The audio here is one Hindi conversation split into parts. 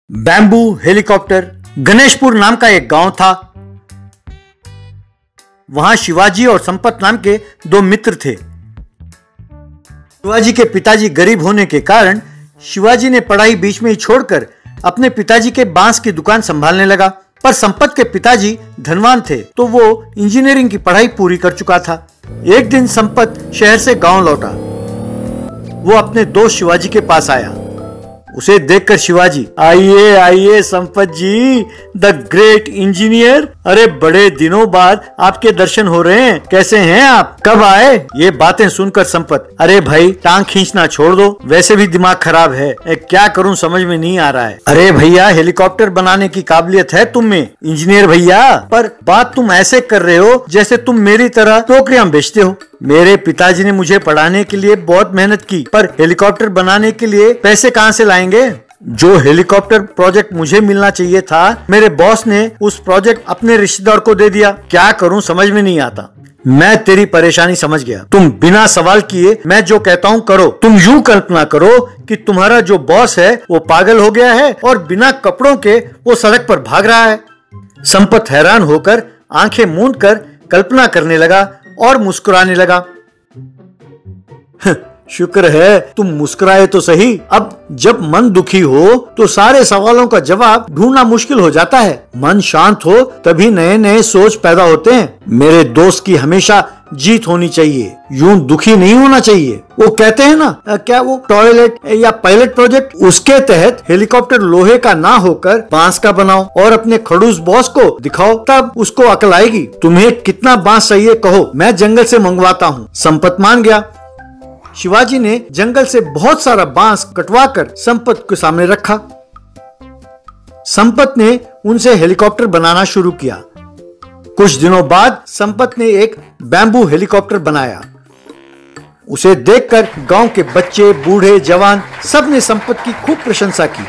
Bamboo helicopter. गणेशपुर नाम का एक गांव था। वहां शिवाजी और संपत नाम के दो मित्र थे। शिवाजी के पिताजी गरीब होने के कारण शिवाजी ने पढ़ाई बीच में ही छोड़कर अपने पिताजी के बांस की दुकान संभालने लगा। पर संपत के पिताजी धनवान थे तो वो इंजीनियरिंग की पढ़ाई पूरी कर चुका था। एक दिन संपत शहर से गांव लौटा। वो अपने दोस्त शिवाजी के पास आया। उसे देखकर शिवाजी, आइए आइए संपत जी, द ग्रेट इंजीनियर। अरे बड़े दिनों बाद आपके दर्शन हो रहे हैं। कैसे हैं आप? कब आए? ये बातें सुनकर संपत, अरे भाई टांग खींचना छोड़ दो, वैसे भी दिमाग खराब है, क्या करूं समझ में नहीं आ रहा है। अरे भैया हेलीकॉप्टर बनाने की काबिलियत है तुम में इंजीनियर भैया, पर बात तुम ऐसे कर रहे हो जैसे तुम मेरी तरह टोकरियां बेचते हो। मेरे पिताजी ने मुझे पढ़ाने के लिए बहुत मेहनत की, पर हेलीकॉप्टर बनाने के लिए पैसे कहाँ से लाएंगे? जो हेलीकॉप्टर प्रोजेक्ट मुझे मिलना चाहिए था, मेरे बॉस ने उस प्रोजेक्ट अपने रिश्तेदार को दे दिया। क्या करूं समझ में नहीं आता। मैं तेरी परेशानी समझ गया। तुम बिना सवाल किए मैं जो कहता हूं करो। तुम यूं कल्पना करो कि तुम्हारा जो बॉस है वो पागल हो गया है और बिना कपड़ों के वो सड़क पर भाग रहा है। संपत हैरान होकर आंखें मूंद कर कल्पना करने लगा और मुस्कुराने लगा। शुक्र है तुम मुस्कुराए तो सही। अब जब मन दुखी हो तो सारे सवालों का जवाब ढूंढना मुश्किल हो जाता है। मन शांत हो तभी नए नए सोच पैदा होते हैं। मेरे दोस्त की हमेशा जीत होनी चाहिए, यूं दुखी नहीं होना चाहिए। वो कहते हैं ना, क्या वो टॉयलेट या पायलट प्रोजेक्ट, उसके तहत हेलीकॉप्टर लोहे का ना होकर बांस का बनाओ और अपने खड़ूस बॉस को दिखाओ, तब उसको अकल आएगी। तुम्हें कितना बांस चाहिए कहो, मैं जंगल से मंगवाता हूँ। संपत मान गया। शिवाजी ने जंगल से बहुत सारा बांस कटवाकर संपत के सामने रखा। संपत ने उनसे हेलीकॉप्टर बनाना शुरू किया। कुछ दिनों बाद संपत ने एक बैम्बू हेलीकॉप्टर बनाया। उसे देखकर गांव के बच्चे, बूढ़े, जवान सब ने संपत की खूब प्रशंसा की।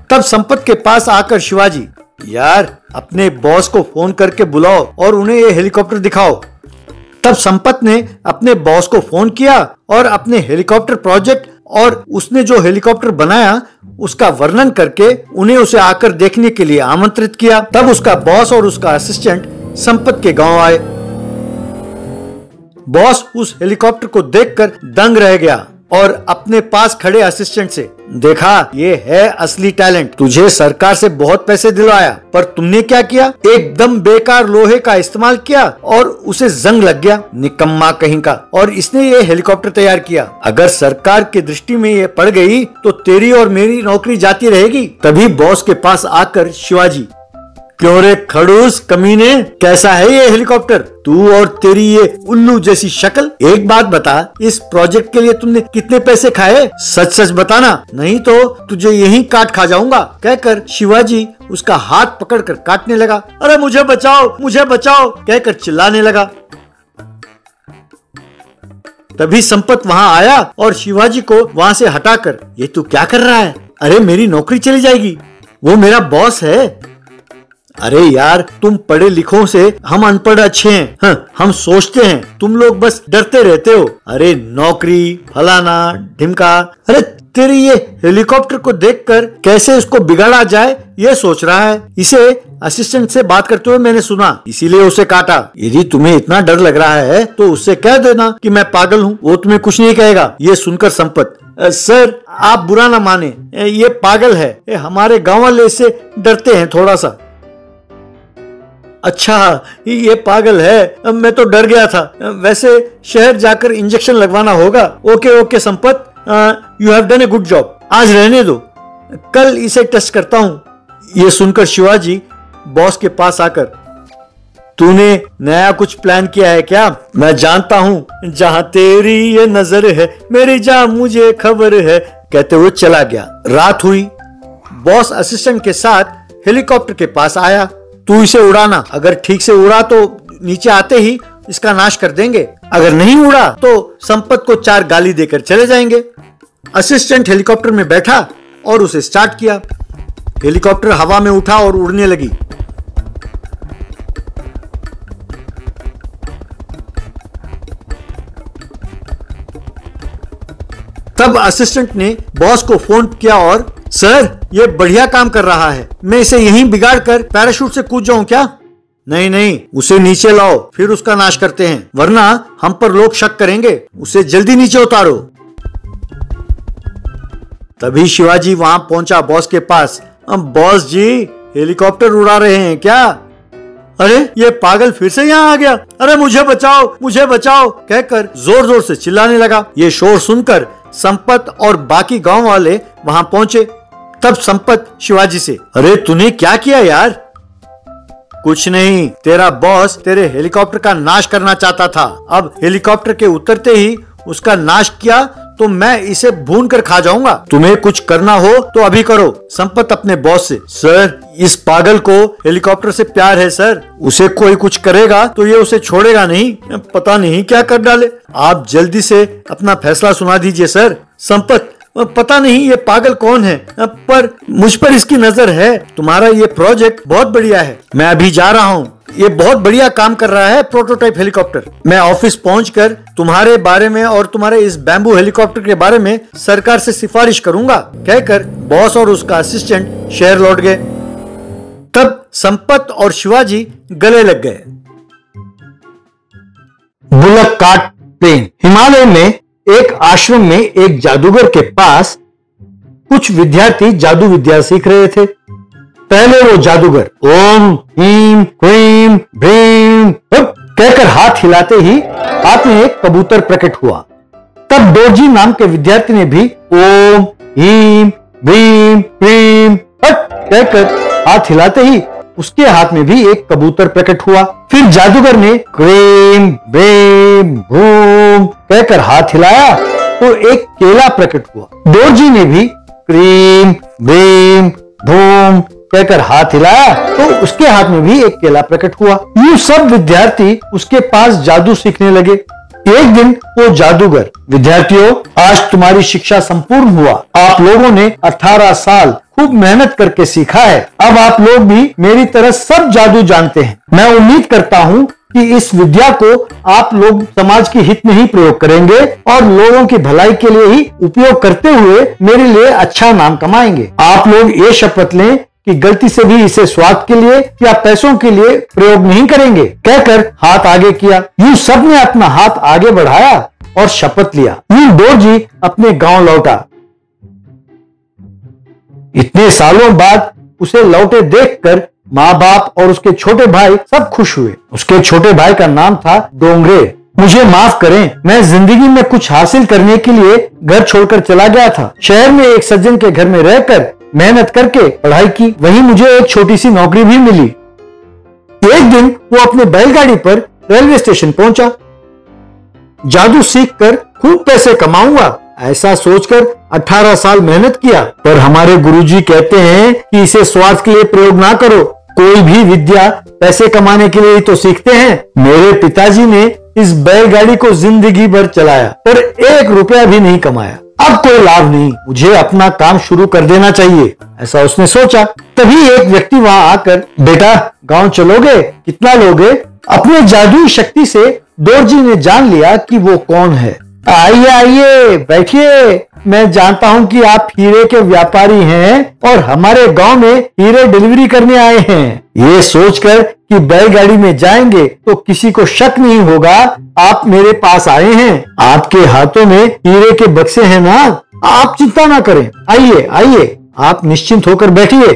तब संपत के पास आकर शिवाजी, यार अपने बॉस को फोन करके बुलाओ और उन्हें ये हेलीकॉप्टर दिखाओ। तब संपत ने अपने बॉस को फोन किया और अपने हेलीकॉप्टर प्रोजेक्ट और उसने जो हेलीकॉप्टर बनाया उसका वर्णन करके उन्हें उसे आकर देखने के लिए आमंत्रित किया। तब उसका बॉस और उसका असिस्टेंट संपत के गांव आए। बॉस उस हेलीकॉप्टर को देखकर दंग रह गया और अपने पास खड़े असिस्टेंट से, देखा ये है असली टैलेंट, तुझे सरकार से बहुत पैसे दिलवाया पर तुमने क्या किया? एकदम बेकार लोहे का इस्तेमाल किया और उसे जंग लग गया, निकम्मा कहीं का। और इसने ये हेलीकॉप्टर तैयार किया। अगर सरकार की दृष्टि में ये पड़ गई तो तेरी और मेरी नौकरी जाती रहेगी। तभी बॉस के पास आकर शिवाजी, क्यों रे खड़ूस कमीने, कैसा है ये हेलीकॉप्टर? तू और तेरी ये उल्लू जैसी शक्ल। एक बात बता, इस प्रोजेक्ट के लिए तुमने कितने पैसे खाए? सच सच बताना, नहीं तो तुझे यहीं काट खा जाऊंगा। कहकर शिवाजी उसका हाथ पकड़कर काटने लगा। अरे मुझे बचाओ, मुझे बचाओ कहकर चिल्लाने लगा। तभी संपत वहां आया और शिवाजी को वहां से हटाकर, ये तू क्या कर रहा है? अरे मेरी नौकरी चली जाएगी, वो मेरा बॉस है। अरे यार तुम पढ़े लिखों से हम अनपढ़ अच्छे हैं। हाँ, हम सोचते हैं, तुम लोग बस डरते रहते हो। अरे नौकरी फलाना ढिमका। अरे तेरी ये हेलीकॉप्टर को देखकर कैसे उसको बिगाड़ा जाए ये सोच रहा है। इसे असिस्टेंट से बात करते हुए मैंने सुना, इसीलिए उसे काटा। यदि तुम्हें इतना डर लग रहा है तो उससे कह देना कि मैं पागल हूँ, वो तुम्हें कुछ नहीं कहेगा। ये सुनकर संपत, सर आप बुरा ना माने, ये पागल है, हमारे गाँव वाले इससे डरते हैं थोड़ा सा। अच्छा ये पागल है, मैं तो डर गया था। वैसे शहर जाकर इंजेक्शन लगवाना होगा। Okay okay Sampat, you have done a good job, आज रहने दो, कल इसे टेस्ट करता हूँ। ये सुनकर शिवाजी बॉस के पास आकर, तूने नया कुछ प्लान किया है क्या? मैं जानता हूँ, जहाँ तेरी ये नजर है मेरी जान मुझे खबर है, कहते हुए चला गया। रात हुई। बॉस असिस्टेंट के साथ हेलीकॉप्टर के पास आया। तू इसे उड़ाना, अगर ठीक से उड़ा तो नीचे आते ही इसका नाश कर देंगे, अगर नहीं उड़ा तो संपत को 4 गाली देकर चले जाएंगे। असिस्टेंट हेलीकॉप्टर में बैठा और उसे स्टार्ट किया। हेलीकॉप्टर हवा में उठा और उड़ने लगी। तब तब असिस्टेंट ने बॉस को फोन किया और सर, ये बढ़िया काम कर रहा है, मैं इसे यहीं बिगाड़ कर पैराशूट से कूद जाऊं क्या? नहीं नहीं, उसे नीचे लाओ, फिर उसका नाश करते हैं, वरना हम पर लोग शक करेंगे। उसे जल्दी नीचे उतारो। तभी शिवाजी वहां पहुंचा बॉस के पास। बॉस जी, हेलीकॉप्टर उड़ा रहे हैं क्या? अरे ये पागल फिर से यहाँ आ गया। अरे मुझे बचाओ, मुझे बचाओ कहकर जोर जोर से चिल्लाने लगा। ये शोर सुनकर संपत और बाकी गांव वाले वहां पहुंचे। तब संपत शिवाजी से, अरे तूने क्या किया यार? कुछ नहीं, तेरा बॉस तेरे हेलीकॉप्टर का नाश करना चाहता था। अब हेलीकॉप्टर के उतरते ही उसका नाश किया तो मैं इसे भून कर खा जाऊंगा। तुम्हें कुछ करना हो तो अभी करो। संपत अपने बॉस से, सर, इस पागल को हेलीकॉप्टर से प्यार है सर, उसे कोई कुछ करेगा तो ये उसे छोड़ेगा नहीं, पता नहीं क्या कर डाले। आप जल्दी से अपना फैसला सुना दीजिए सर। संपत, पता नहीं ये पागल कौन है, पर मुझ पर इसकी नजर है। तुम्हारा ये प्रोजेक्ट बहुत बढ़िया है, मैं अभी जा रहा हूँ। ये बहुत बढ़िया काम कर रहा है प्रोटोटाइप हेलीकॉप्टर। मैं ऑफिस पहुंचकर तुम्हारे बारे में और तुम्हारे इस बैम्बू हेलीकॉप्टर के बारे में सरकार से सिफारिश करूंगा कहकर बॉस और उसका असिस्टेंट शहर लौट गए। तब संपत और शिवाजी गले लग गए। Bullock cart plane. हिमालय में एक आश्रम में एक जादूगर के पास कुछ विद्यार्थी जादू विद्या सीख रहे थे। पहले वो जादूगर ओम हीम क्रीम भीम कहकर हाथ हिलाते ही हाथ में एक कबूतर प्रकट हुआ। तब दोरजी नाम के विद्यार्थी ने भी ओम हीम भीम क्रीम कहकर हाथ हिलाते ही उसके हाथ में भी एक कबूतर प्रकट हुआ। फिर जादूगर ने क्रीम भीम भूम कहकर हाथ हिलाया तो एक केला प्रकट हुआ। दोरजी ने भी क्रीम भीम भूम कहकर हाथ हिलाया तो उसके हाथ में भी एक केला प्रकट हुआ। यूं सब विद्यार्थी उसके पास जादू सीखने लगे। एक दिन वो जादूगर, विद्यार्थियों, आज तुम्हारी शिक्षा संपूर्ण हुआ। आप लोगों ने 18 साल खूब मेहनत करके सीखा है। अब आप लोग भी मेरी तरह सब जादू जानते हैं। मैं उम्मीद करता हूँ कि इस विद्या को आप लोग समाज के हित में ही प्रयोग करेंगे और लोगों की भलाई के लिए ही उपयोग करते हुए मेरे लिए अच्छा नाम कमाएंगे। आप लोग ये शपथ लें कि गलती से भी इसे स्वार्थ के लिए या पैसों के लिए प्रयोग नहीं करेंगे कहकर हाथ आगे किया। यूं सबने अपना हाथ आगे बढ़ाया और शपथ लिया। यूं दोरजी अपने गांव लौटा। इतने सालों बाद उसे लौटे देखकर माँ बाप और उसके छोटे भाई सब खुश हुए। उसके छोटे भाई का नाम था डोंगरे। मुझे माफ करें, मैं जिंदगी में कुछ हासिल करने के लिए घर छोड़कर चला गया था। शहर में एक सज्जन के घर में रहकर मेहनत करके पढ़ाई की, वहीं मुझे एक छोटी सी नौकरी भी मिली। एक दिन वो अपने बैलगाड़ी पर रेलवे स्टेशन पहुंचा। जादू सीखकर खूब पैसे कमाऊंगा ऐसा सोचकर 18 साल मेहनत किया, पर हमारे गुरुजी कहते हैं कि इसे स्वार्थ के लिए प्रयोग ना करो। कोई भी विद्या पैसे कमाने के लिए ही तो सीखते हैं। मेरे पिताजी ने इस बैलगाड़ी को जिंदगी भर चलाया पर 1 रुपया भी नहीं कमाया। अब कोई लाभ नहीं, मुझे अपना काम शुरू कर देना चाहिए, ऐसा उसने सोचा। तभी एक व्यक्ति वहां आकर, बेटा गांव चलोगे? कितना लोगे? अपने जादुई शक्ति से दोरजी ने जान लिया कि वो कौन है। आइए आइए बैठिए, मैं जानता हूं कि आप हीरे के व्यापारी हैं और हमारे गांव में हीरे डिलीवरी करने आए हैं। ये सोचकर कि बैलगाड़ी में जाएंगे तो किसी को शक नहीं होगा आप मेरे पास आए हैं। आपके हाथों में हीरे के बक्से हैं ना? आप चिंता ना करें, आइए आइए, आप निश्चिंत होकर बैठिए।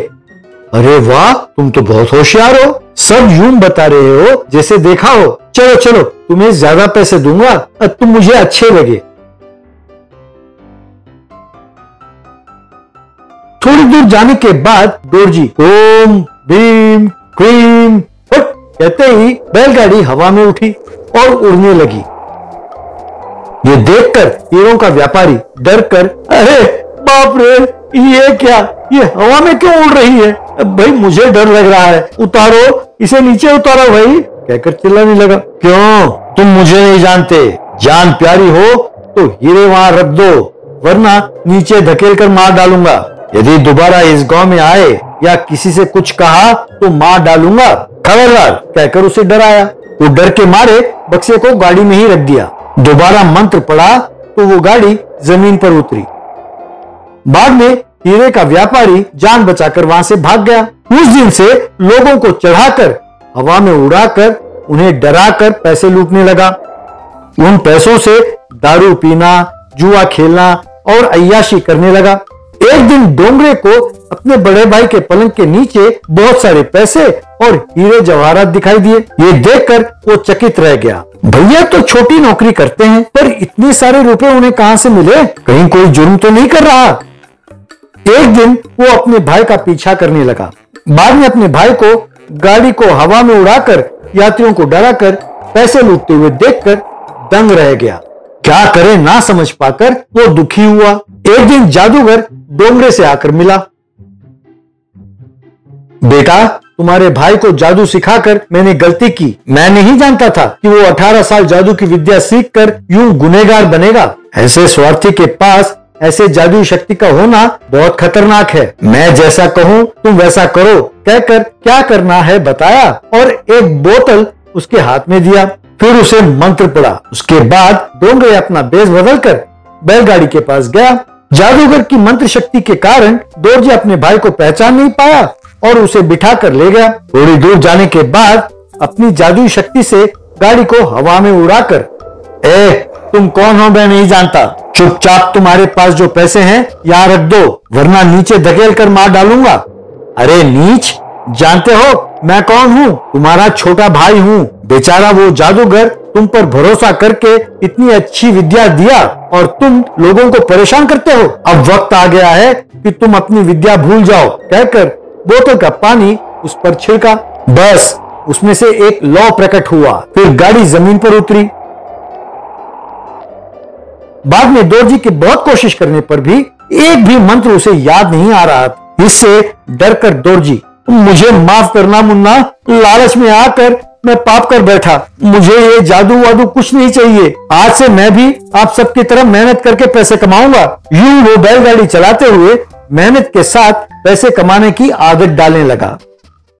अरे वाह, तुम तो बहुत होशियार हो, सब यूं बता रहे हो जैसे देखा हो। चलो चलो, तुम्हें ज्यादा पैसे दूंगा, तुम मुझे अच्छे लगे। थोड़ी दूर जाने के बाद दोरजी ओम भीम क्रीम कहते ही बैलगाड़ी हवा में उठी और उड़ने लगी। ये देखकर हीरों का व्यापारी डर कर, अरे बाप रे, ये क्या, ये हवा में क्यों उड़ रही है? भाई मुझे डर लग रहा है, उतारो इसे, नीचे उतारो भाई कहकर चिल्लाने लगा। क्यों, तुम मुझे नहीं जानते? जान प्यारी हो तो हीरे वहां रख दो, वरना नीचे धकेल कर मार डालूंगा। यदि दोबारा इस गांव में आए या किसी से कुछ कहा तो मार डालूंगा, खबरदार कहकर उसे डराया। वो डर के मारे बक्से को गाड़ी में ही रख दिया। दोबारा मंत्र पढ़ा तो वो गाड़ी जमीन पर उतरी। बाद में हीरे का व्यापारी जान बचाकर वहां से भाग गया। उस दिन से लोगों को चढ़ाकर हवा में उड़ाकर उन्हें डराकर पैसे लूटने लगा। उन पैसों से दारू पीना, जुआ खेलना और अय्याशी करने लगा। एक दिन डोंगरे को अपने बड़े भाई के पलंग के नीचे बहुत सारे पैसे और हीरे जवाहरात दिखाई दिए। ये देखकर वो चकित रह गया। भैया तो छोटी नौकरी करते हैं, पर इतने सारे रुपए उन्हें कहां से मिले? कहीं कोई जुर्म तो नहीं कर रहा? एक दिन वो अपने भाई का पीछा करने लगा। बाद में अपने भाई को गाड़ी को हवा में उड़ाकर यात्रियों को डराकर पैसे लूटते हुए देखकर दंग रह गया। क्या करे ना समझ पाकर वो दुखी हुआ। एक दिन जादूगर डोंगरे से आकर मिला। बेटा, तुम्हारे भाई को जादू सिखाकर मैंने गलती की। मैं नहीं जानता था कि वो 18 साल जादू की विद्या सीखकर यूं गुनहगार बनेगा। ऐसे स्वार्थी के पास ऐसे जादुई शक्ति का होना बहुत खतरनाक है। मैं जैसा कहूँ तुम वैसा करो कहकर क्या करना है बताया और एक बोतल उसके हाथ में दिया। फिर उसे मंत्र पड़ा। उसके बाद डोंगरे अपना बेस बदलकर बैलगाड़ी के पास गया। जादूगर की मंत्र शक्ति के कारण दोरजी अपने भाई को पहचान नहीं पाया और उसे बिठा कर ले गया। थोड़ी दूर जाने के बाद अपनी जादुई शक्ति से गाड़ी को हवा में उड़ाकर, तुम कौन हो मैं नहीं जानता, चुपचाप तुम्हारे पास जो पैसे हैं यहाँ रख दो, वरना नीचे धकेल कर मार डालूंगा। अरे नीच, जानते हो मैं कौन हूँ? तुम्हारा छोटा भाई हूँ। बेचारा वो जादूगर तुम पर भरोसा करके इतनी अच्छी विद्या दिया और तुम लोगों को परेशान करते हो। अब वक्त आ गया है कि तुम अपनी विद्या भूल जाओ कहकर बोतल का पानी उस पर छिड़का। बस उसमें से एक लौ प्रकट हुआ। फिर गाड़ी जमीन पर उतरी। बाद में दोरजी की बहुत कोशिश करने पर भी एक भी मंत्र उसे याद नहीं आ रहा। इससे डरकर दोरजी, मुझे माफ करना मुन्ना, लालच में आकर मैं पाप कर बैठा। मुझे ये जादू वादू कुछ नहीं चाहिए। आज से मैं भी आप सबकी तरह मेहनत करके पैसे कमाऊंगा। यूं वो बैलगाड़ी चलाते हुए मेहनत के साथ पैसे कमाने की आदत डालने लगा।